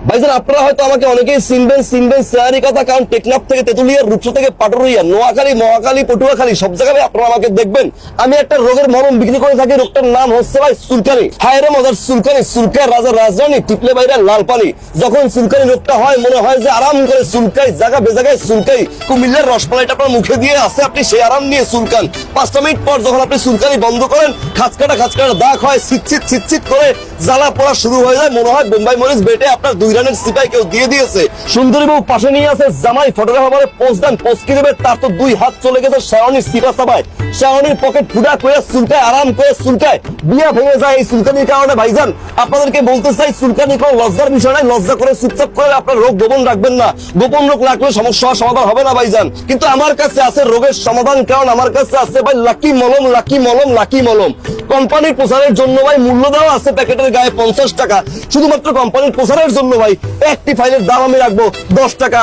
ভাইজান আপনারা হয়তো আমাকে অনেকেই চিনবেন স্যারি কথা, কারণ টেকনাফ থেকে তেতুলিয়া, রূপসা থেকে পাটুরিয়া, নোয়াখালী, মহাখালী, পটুয়াখালী সব জায়গায় আপনারা আমাকে দেখবেন। আমি একটা রোগের মরম বিক্রি করে থাকি, রোগটার নাম হচ্ছে ভাই চুলকানি। হায়রে মজার চুলকানি, চুলকায় রাজার রাজধানী, টিপলে বাইরে লাল পানি। যখন চুলকানি রোগটা হয় মনে হয় যে আরাম করে চুলকাই, জায়গা বেজাগায় চুলকাই। কুমিল্লার রসমালাইটা আপনার মুখে দিয়ে আছে, আপনি সেই আরাম নিয়ে চুলকান। 5 মিনিট পর যখন আপনি চুলকানি বন্ধ করেন, খাঁচকাটা দাগ হয়, ছিটছিট করে জ্বালা পড়া শুরু হয়ে যায়, মনে হয় বোম্বাই মরিচ বেটে আপনার 2 রানের সিপাই কেউ দিয়ে দিয়েছে। সুন্দরী বউ পাশে নিয়ে আছে, জামাই ফটোগ্রাফারে পোস্ট দেন, পোস্ট কি দেবে, তার তো 2 হাত চলে গেছে শাওনির সিপা সাবায়। শাওনির পকেট ফুটা করে চুলকায়, আরাম করে চুলকায়, বিয়া ভেঙে যায় এই চুলকানির কারণে। ভাইজান আপনাদেরকে বলতে চাই, চুলকানি কোনো লজ্জার বিষয় নাই। লজ্জা করে চুপচাপ করে আপনার রোগ গোপন রাখবেন না। গোপন রোগ রাখলে সমস্যা সমাধান হবে না ভাইজান। কিন্তু আমার কাছে আছে রোগের সমাধান, কারণ আমার কাছে আছে ভাই লাকি মলম, লাকি মলম, লাকি মলম। কোম্পানির প্রচারের জন্য ভাই মূল্য দেওয়া আছে প্যাকেটের গায়ে 50 টাকা, শুধুমাত্র কোম্পানির প্রচারের জন্য ভাই একটি ফাইলের দাম আমি রাখবো 10 টাকা।